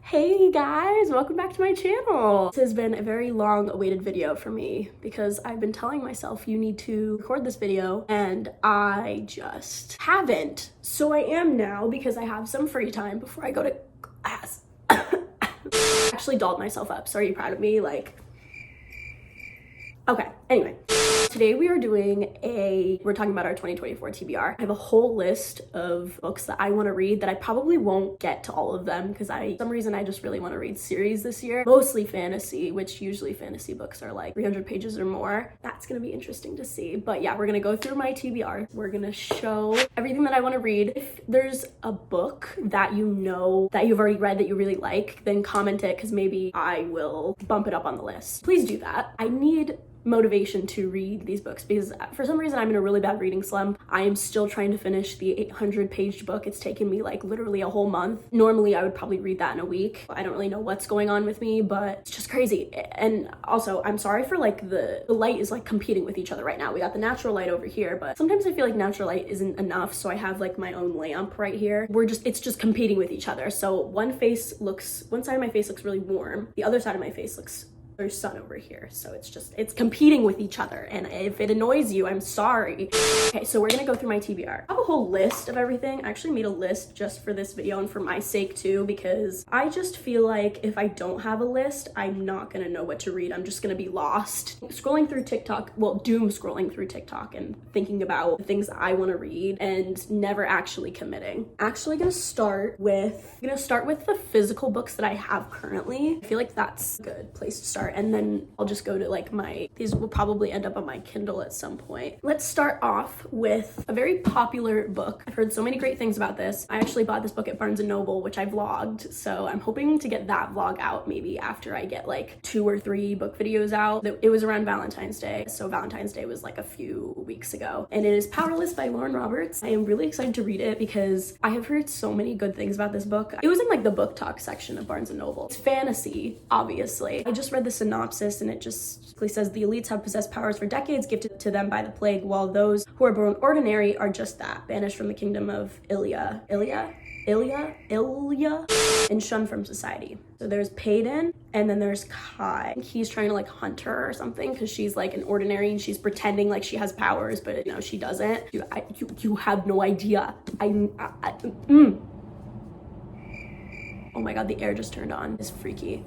Hey guys, welcome back to my channel. This has been a very long awaited video for me because I've been telling myself you need to record this video and I just haven't. So I am now because I have some free time before I go to class. Actually dolled myself up, so are you proud of me? Okay, anyway. Today we're talking about our 2024 TBR. I have a whole list of books that I want to read that I probably won't get to all of them because for some reason I just really want to read series this year. Mostly fantasy, which usually fantasy books are like 300 pages or more. That's going to be interesting to see. But yeah, we're going to go through my TBR. We're going to show everything that I want to read. If there's a book that you know that you've already read that you really like, then comment it because maybe I will bump it up on the list. Please do that. I need motivation to read these books because for some reason I'm in a really bad reading slump. I am still trying to finish the 800-page book. It's taken me like literally a whole month. Normally I would probably read that in a week. I don't really know what's going on with me, but it's just crazy. And also I'm sorry for like the light is like competing with each other right now. We got the natural light over here, but sometimes I feel like natural light isn't enough, so I have like my own lamp right here. It's just competing with each other. So one side of my face looks really warm. The other side of my face looks, there's sun over here, so it's competing with each other, and if it annoys you, I'm sorry. Okay, so we're gonna go through my TBR. I have a whole list of everything. I actually made a list just for this video and for my sake too, because I just feel like if I don't have a list, I'm not gonna know what to read. I'm just gonna be lost. Scrolling through TikTok, doom scrolling through TikTok and thinking about the things I wanna read and never actually committing. Actually gonna start with the physical books that I have currently. I feel like that's a good place to start. And then I'll just go to like these will probably end up on my Kindle at some point. Let's start off with a very popular book. I've heard so many great things about this. I actually bought this book at Barnes & Noble, which I vlogged. So I'm hoping to get that vlog out maybe after I get like 2 or 3 book videos out. It was around Valentine's Day. So Valentine's Day was like a few weeks ago. And it is Powerless by Lauren Roberts. I am really excited to read it because I have heard so many good things about this book. It was in like the booktok section of Barnes & Noble. It's fantasy, obviously. I just read the synopsis and it just basically says the elites have possessed powers for decades gifted to them by the plague, while those who are born ordinary are just that, banished from the kingdom of Ilya, and shunned from society. So there's Payden and then there's Kai. He's trying to like hunt her or something because she's like an ordinary and she's pretending like she has powers, but no, she doesn't. You have no idea. Oh my god, the air just turned on. It's freaky.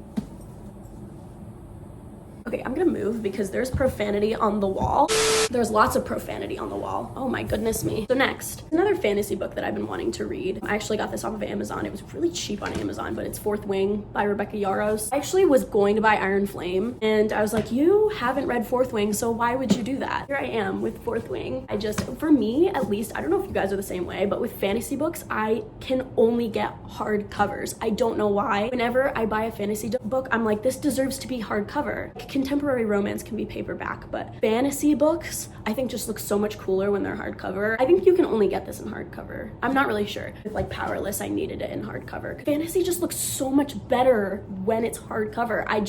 Okay, I'm gonna move because there's profanity on the wall. There's lots of profanity on the wall. Oh my goodness me. So next, another fantasy book that I've been wanting to read. I actually got this off of Amazon. It was really cheap on Amazon, but it's Fourth Wing by Rebecca Yarros. I actually was going to buy Iron Flame and I was like, you haven't read Fourth Wing, so why would you do that? Here I am with Fourth Wing. For me at least, I don't know if you guys are the same way, but with fantasy books, I can only get hard covers. I don't know why. Whenever I buy a fantasy book, I'm like, this deserves to be hardcover. Contemporary romance can be paperback, but fantasy books I think just look so much cooler when they're hardcover. I think you can only get this in hardcover. I'm not really sure. With like Powerless, I needed it in hardcover. Fantasy just looks so much better when it's hardcover. I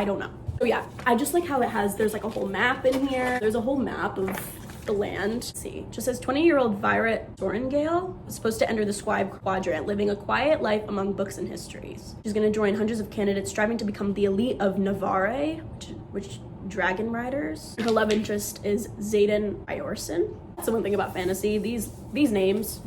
don't know. So yeah, I just like how there's like a whole map in here. There's a whole map of the land. Let's see, it just says 20-year-old Violet Sorengale was supposed to enter the Scribe Quadrant, living a quiet life among books and histories. She's gonna join hundreds of candidates striving to become the elite of Navarre, which dragon riders. Her love interest is Xaden Iorson. That's the one thing about fantasy. These names,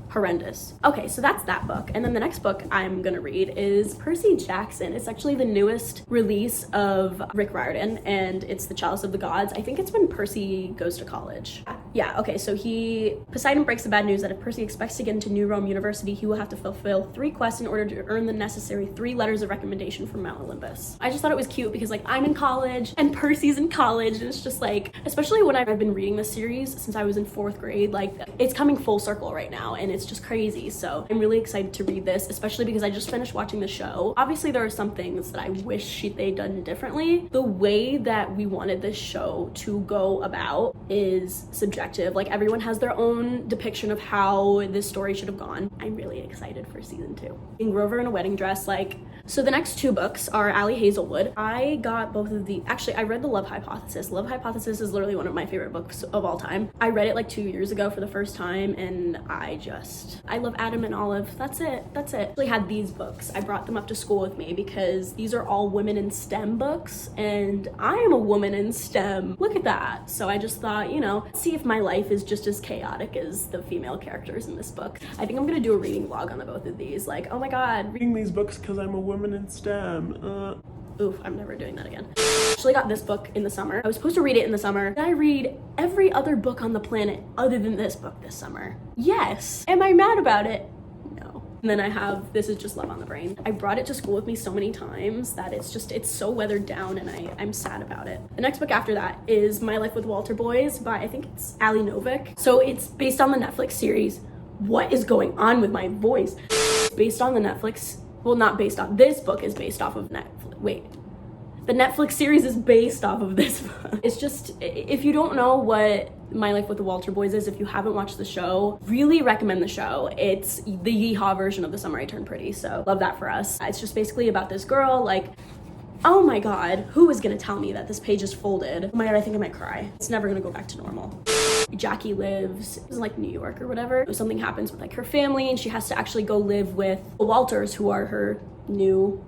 horrendous. Okay, so that's that book. And then the next book I'm gonna read is Percy Jackson. It's actually the newest release of Rick Riordan, and it's The Chalice of the Gods. I think it's when Percy goes to college. Yeah, okay, so Poseidon breaks the bad news that if Percy expects to get into New Rome University, he will have to fulfill 3 quests in order to earn the necessary 3 letters of recommendation from Mount Olympus. I just thought it was cute because like I'm in college and Percy's in college, and it's just like, especially when I've been reading this series since I was in 4th grade, like it's coming full circle right now and it's just crazy. So I'm really excited to read this, especially because I just finished watching the show. Obviously there are some things that I wish they'd done differently. The way that we wanted this show to go about is subjective. Like everyone has their own depiction of how this story should have gone. I'm really excited for season 2. Seeing Grover in a wedding dress, so the next 2 books are Allie Hazelwood. I got both of I read The Love Hypothesis. Love Hypothesis is literally one of my favorite books of all time. I read it like 2 years ago for the first time and I just rest. I love Adam and Olive. That's it. That's it. I actually had these books. I brought them up to school with me because these are all women in STEM books, and I am a woman in STEM. Look at that. So I just thought, you know, see if my life is just as chaotic as the female characters in this book. I think I'm gonna do a reading vlog on the both of these. Like, oh my god, reading these books because I'm a woman in STEM. Oof, I'm never doing that again. I actually got this book in the summer. I was supposed to read it in the summer. Did I read every other book on the planet other than this book this summer? Yes. Am I mad about it? No. And then I have This Is Just Love on the Brain. I brought it to school with me so many times that it's so weathered down, and I'm sad about it. The next book after that is My Life with Walter Boys by, I think it's Ali Novick. So it's based on the Netflix series. What is going on with my voice? It's based on the Netflix, well, not based on, this book is based off of Netflix. Wait, the Netflix series is based off of this book. It's just, if you don't know what My Life with the Walter Boys is, if you haven't watched the show, really recommend the show. It's the Yeehaw version of The Summer I Turned Pretty, so love that for us. It's just basically about this girl, like, oh my god, who was gonna tell me that this page is folded? Oh my god, I think I might cry. It's never gonna go back to normal. Jackie lives in like New York or whatever. Something happens with like her family, and she has to actually go live with the Walters, who are her new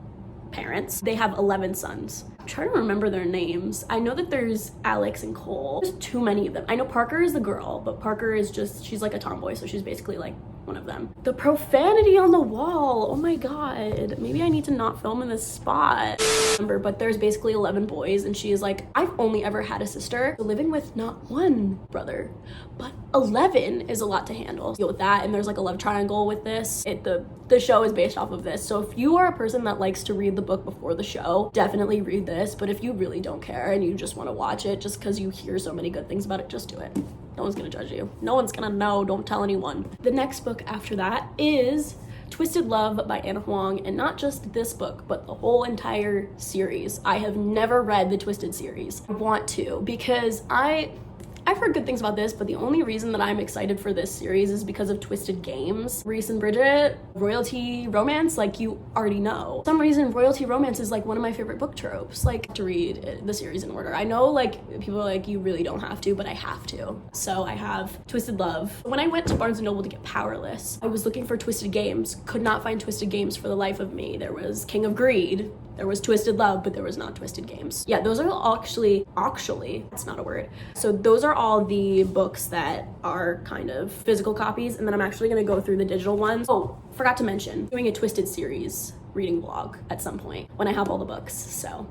parents. They have 11 sons. I'm trying to remember their names. I know that there's Alex and Cole. There's too many of them. I know Parker is the girl, but Parker is just, she's like a tomboy, so she's basically like one of them. The profanity on the wall, oh my god. Maybe I need to not film in this spot. But there's basically 11 boys, and she is like, I've only ever had a sister. So living with not one brother, but 11 is a lot to handle. Deal with that, and there's like a love triangle with this. The show is based off of this. So if you are a person that likes to read the book before the show, definitely read this. But if you really don't care and you just want to watch it just because you hear so many good things about it, just do it. No one's gonna judge you. No one's gonna know. Don't tell anyone. The next book after that is Twisted Love by Anna Huang, and not just this book, but the whole entire series. I have never read the Twisted series. I want to, because I've heard good things about this, but the only reason that I'm excited for this series is because of Twisted Games. Reese and Bridget, royalty romance, like you already know. For some reason, royalty romance is like one of my favorite book tropes. Like, to read the series in order. I know like people are like, you really don't have to, but I have to. So I have Twisted Love. When I went to Barnes & Noble to get Powerless, I was looking for Twisted Games. Could not find Twisted Games for the life of me. There was King of Greed. There was Twisted Love, but there was not Twisted Games. Yeah, those are all actually, it's not a word. So those are all the books that are kind of physical copies, and then I'm actually gonna go through the digital ones. Oh, forgot to mention, doing a Twisted series reading vlog at some point when I have all the books, so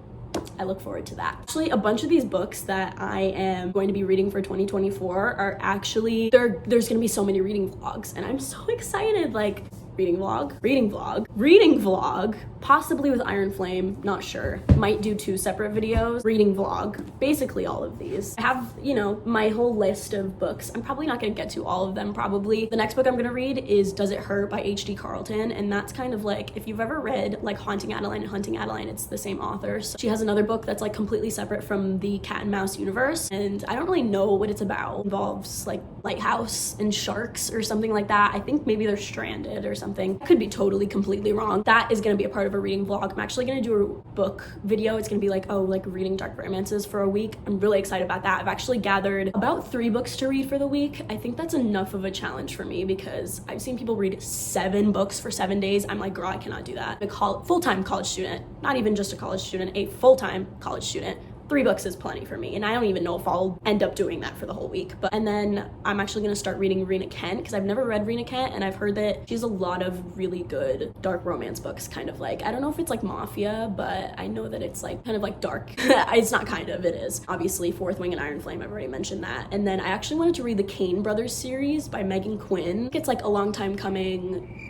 I look forward to that. Actually, a bunch of these books that I am going to be reading for 2024 are actually, there's gonna be so many reading vlogs, and I'm so excited. Like, reading vlog, possibly with Iron Flame, not sure. Might do 2 separate videos. Reading vlog, basically all of these. I have, you know, my whole list of books. I'm probably not gonna get to all of them, probably. The next book I'm gonna read is Does It Hurt by H.D. Carlton, and that's kind of like, if you've ever read like Haunting Adeline and Hunting Adeline, it's the same author. So she has another book that's like completely separate from the Cat and Mouse universe, and I don't really know what it's about. It involves like lighthouse and sharks or something like that. I think maybe they're stranded or something. Could be totally completely wrong. That is going to be a part of a reading vlog. I'm actually going to do a book video. It's going to be like, oh, like reading dark romances for a week. I'm really excited about that. I've actually gathered about 3 books to read for the week. I think that's enough of a challenge for me because I've seen people read 7 books for 7 days. I'm like, girl, I cannot do that. A full-time college student, not even just a college student, a full-time college student. 3 books is plenty for me, and I don't even know if I'll end up doing that for the whole week. And then I'm actually gonna start reading Rena Kent, because I've never read Rena Kent, and I've heard that she has a lot of really good dark romance books, kind of like, I don't know if it's like Mafia, but I know that it's like kind of like dark. It's not kind of, it is. Obviously, Fourth Wing and Iron Flame, I've already mentioned that. And then I actually wanted to read the Kane Brothers series by Megan Quinn. It's like a long time coming.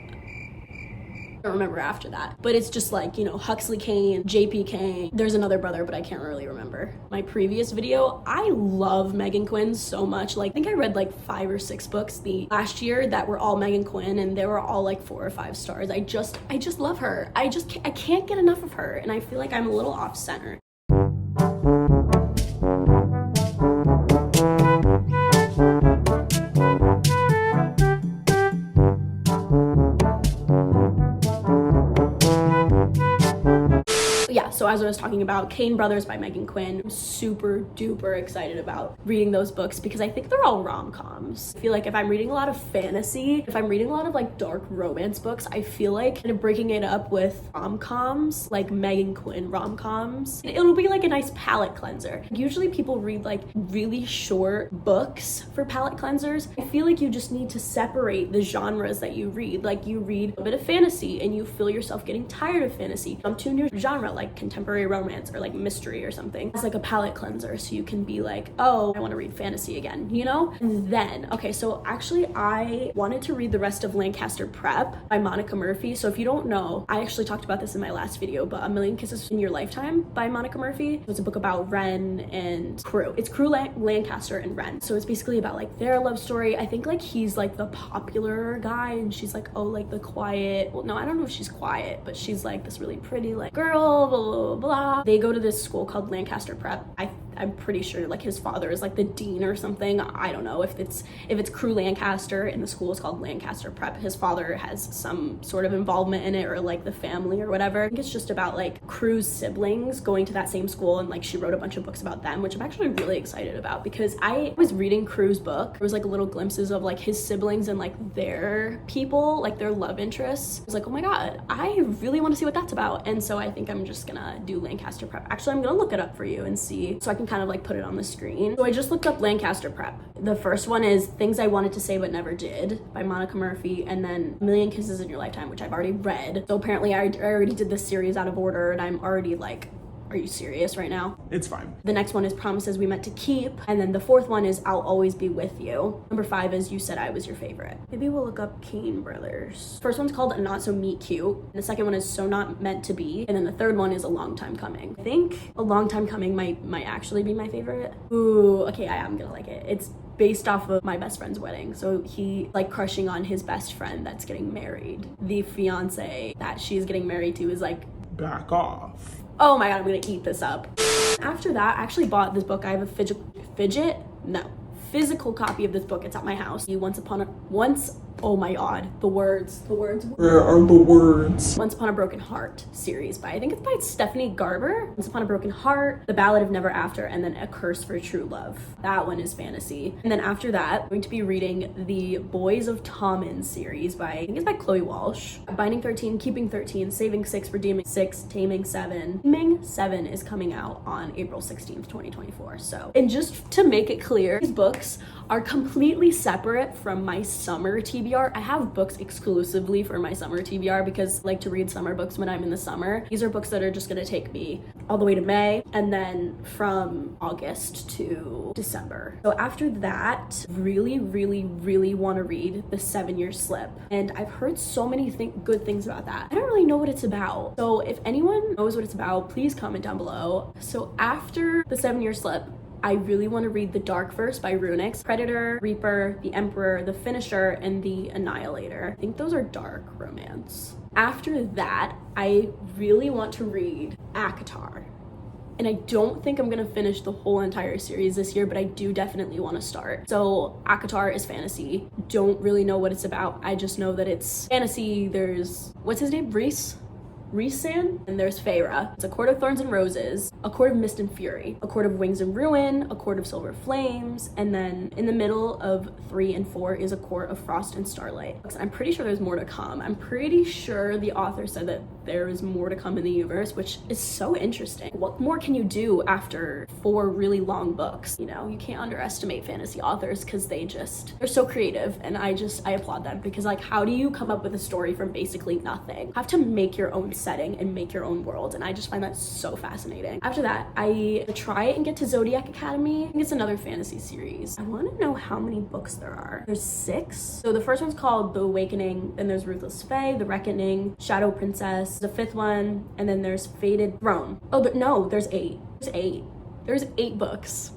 I don't remember after that, but it's just like, you know, Huxley Kane, JP Kane, there's another brother, but I can't really remember. My previous video, I love Megan Quinn so much. Like, I think I read like 5 or 6 books the last year that were all Megan Quinn, and they were all like 4 or 5 stars. I just love her. I can't get enough of her, and I feel like I'm a little off center. So as I was talking about, Kane Brothers by Megan Quinn, I'm super duper excited about reading those books because I think they're all rom-coms. I feel like if I'm reading a lot of fantasy, if I'm reading a lot of like dark romance books, I feel like kind of breaking it up with rom-coms, like Megan Quinn rom-coms, it'll be like a nice palate cleanser. Usually people read like really short books for palate cleansers. I feel like you just need to separate the genres that you read. Like you read a bit of fantasy and you feel yourself getting tired of fantasy. Jump to a new genre like contemporary romance or like mystery or something. It's like a palate cleanser, so you can be like, oh, I want to read fantasy again, you know? And then, okay, so actually I wanted to read the rest of Lancaster Prep by Monica Murphy. So if you don't know, I actually talked about this in my last video, but A Million Kisses in Your Lifetime by Monica Murphy. It's a book about Ren and Crew. It's Crew, Lancaster, and Ren. So it's basically about like their love story. I think like he's like the popular guy and she's like, oh, like the quiet, well, no, I don't know if she's quiet, but she's like this really pretty like girl, blah, blah, blah. They go to this school called Lancaster Prep. I'm pretty sure like his father is like the dean or something. I don't know if it's Crew Lancaster and the school is called Lancaster Prep. His father has some sort of involvement in it, or like the family or whatever. I think it's just about like Crew's siblings going to that same school, and like she wrote a bunch of books about them, which I'm actually really excited about because I was reading Crew's book. There was like little glimpses of like his siblings and like their people, like their love interests. I was like, oh my god, I really want to see what that's about. And so I think I'm just gonna do Lancaster Prep. Actually, I'm gonna look it up for you and see so I can kind of like put it on the screen. So I just looked up Lancaster Prep. The first one is Things I Wanted to Say But Never Did by Monica Murphy, and then A Million Kisses in Your Lifetime, which I've already read. So apparently I already did this series out of order and I'm already like, are you serious right now? It's fine. The next one is Promises We Meant to Keep. And then the fourth one is I'll Always Be With You. Number 5 is You Said I Was Your Favorite. Maybe we'll look up Kane Brothers. First one's called Not So Meet Cute. And the second one is So Not Meant to Be. And then the third one is A Long Time Coming. I think A Long Time Coming might actually be my favorite. Ooh, okay, I am gonna like it. It's based off of my best friend's wedding. So he like crushing on his best friend that's getting married. The fiance that she's getting married to is like, back off. oh my god, I'm gonna eat this up. After that, I actually bought this book. I have a physical copy of this book. It's at my house. Oh my god, the words. Where are the words? Once Upon a Broken Heart series I think it's by Stephanie Garber. Once Upon a Broken Heart, The Ballad of Never After, and then A Curse for True Love. That one is fantasy. And then after that, I'm going to be reading the Boys of Tommen series I think it's by Chloe Walsh. Binding 13, Keeping 13, Saving 6, Redeeming 6, Taming 7. Taming 7 is coming out on April 16th, 2024. So, and just to make it clear, these books are completely separate from my summer TBR. I have books exclusively for my summer TBR because I like to read summer books when I'm in the summer. These are books that are just gonna take me all the way to May and then from August to December. So after that, really want to read The 7-Year Slip. And I've heard so many good things about that. I don't really know what it's about. So if anyone knows what it's about, please comment down below. So after The 7-Year Slip, I really want to read The Dark Verse by Runix, Predator, Reaper, The Emperor, The Finisher, and The Annihilator. I think those are dark romance. After that, I really want to read ACOTAR. And I don't think I'm gonna finish the whole entire series this year, but I do definitely want to start. So ACOTAR is fantasy. Don't really know what it's about. I just know that it's fantasy. There's, what's his name? Rhys-san, and there's Feyre. It's a court of thorns and roses, a court of mist and fury, a court of wings and ruin, a court of silver flames, and then in the middle of 3 and 4 is a court of frost and starlight. I'm pretty sure there's more to come. I'm pretty sure the author said that there is more to come in the universe, which is so interesting. What more can you do after 4 really long books? You know, you can't underestimate fantasy authors because they're so creative, and I applaud them because like, how do you come up with a story from basically nothing? You have to make your own setting and make your own world, and I just find that so fascinating. After that, I try and get to Zodiac Academy. I think it's another fantasy series. I want to know how many books there are. There's 6. So the first one's called The Awakening, then there's Ruthless Fae, The Reckoning, Shadow Princess, the 5th one, and then there's Fated Throne. Oh, but no, there's 8. There's 8 books.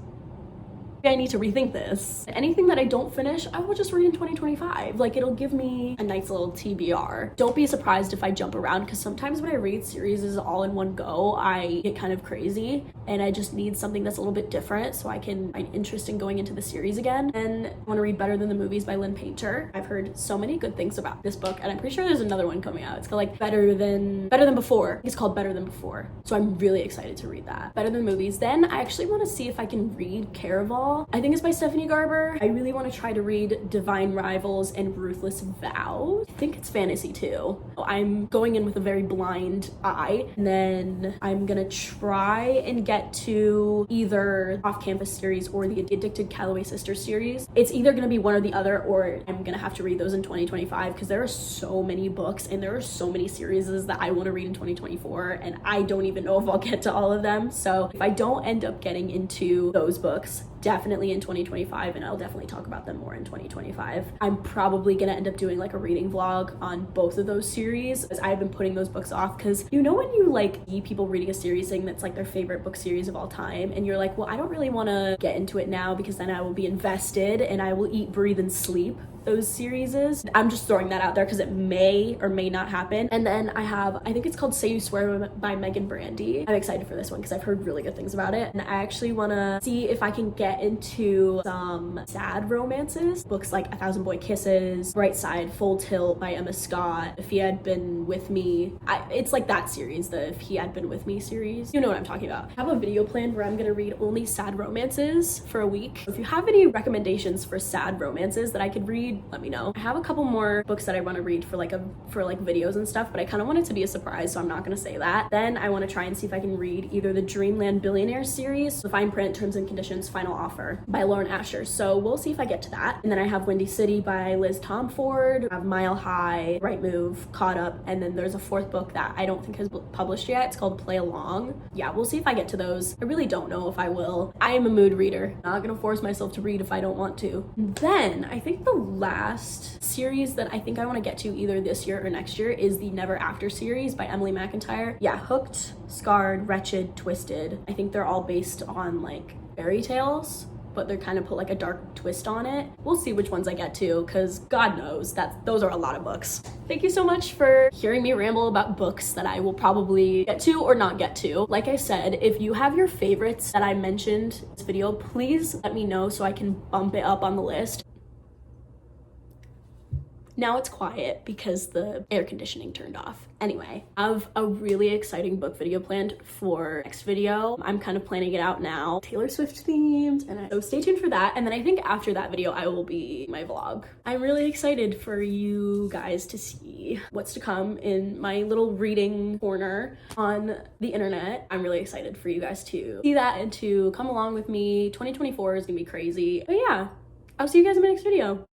I need to rethink this. Anything that I don't finish, I will just read in 2025. Like, it'll give me a nice little TBR. Don't be surprised if I jump around, because sometimes when I read series all in one go, I get kind of crazy and I just need something that's a little bit different so I can find interest in going into the series again. And I want to read Better Than the Movies by Lynn Painter. I've heard so many good things about this book, and I'm pretty sure there's another one coming out. It's called like Better Than Before. It's called Better Than Before. So I'm really excited to read that. Better Than Movies. Then I actually want to see if I can read Caraval. I think it's by Stephanie Garber. I really want to try to read Divine Rivals and Ruthless Vows. I think it's fantasy too. I'm going in with a very blind eye, and then I'm gonna try and get to either Off-Campus series or the Addicted Calloway Sisters series. It's either gonna be one or the other, or I'm gonna have to read those in 2025, because there are so many books and there are so many series that I want to read in 2024, and I don't even know if I'll get to all of them. So if I don't end up getting into those books, definitely in 2025, and I'll definitely talk about them more in 2025. I'm probably gonna end up doing like a reading vlog on both of those series, as I've been putting those books off, because you know when you like see people reading a series saying that's like their favorite book series of all time, and you're like, well, I don't really want to get into it now because then I will be invested and I will eat, breathe, and sleep those series. I'm just throwing that out there because it may or may not happen. And then I think it's called Say You Swear by Megan Brandy. I'm excited for this one because I've heard really good things about it, and I actually want to see if I can get into some sad romances, books like A Thousand Boy Kisses, Bright Side, Full Tilt by Emma Scott, If He Had Been With Me. It's like that series, the If He Had Been With Me series. You know what I'm talking about. I have a video planned where I'm gonna read only sad romances for a week. If you have any recommendations for sad romances that I could read, let me know. I have a couple more books that I want to read for videos and stuff, but I kind of want it to be a surprise, so I'm not going to say that. Then I want to try and see if I can read either the Dreamland Billionaire series, The Fine Print, Terms and Conditions, Final Offer by Lauren Asher. So we'll see if I get to that. And then I have Windy City by Liz Tomford, I have Mile High, Right Move, Caught Up, and then there's a fourth book that I don't think has published yet. It's called Play Along. Yeah, we'll see if I get to those. I really don't know if I will. I am a mood reader. Not going to force myself to read if I don't want to. Then I think the last series that I think I want to get to either this year or next year is the Never After series by Emily McIntyre. Yeah, Hooked, Scarred, Wretched, Twisted. I think they're all based on like fairy tales, but they're kind of put like a dark twist on it. We'll see which ones I get to, because God knows those are a lot of books. Thank you so much for hearing me ramble about books that I will probably get to or not get to. Like I said, if you have your favorites that I mentioned in this video, please let me know so I can bump it up on the list. Now it's quiet because the air conditioning turned off. Anyway, I have a really exciting book video planned for next video. I'm kind of planning it out now. Taylor Swift themed, so stay tuned for that. And then I think after that video, I will be my vlog. I'm really excited for you guys to see what's to come in my little reading corner on the internet. I'm really excited for you guys to see that and to come along with me. 2024 is gonna be crazy. But yeah, I'll see you guys in my next video.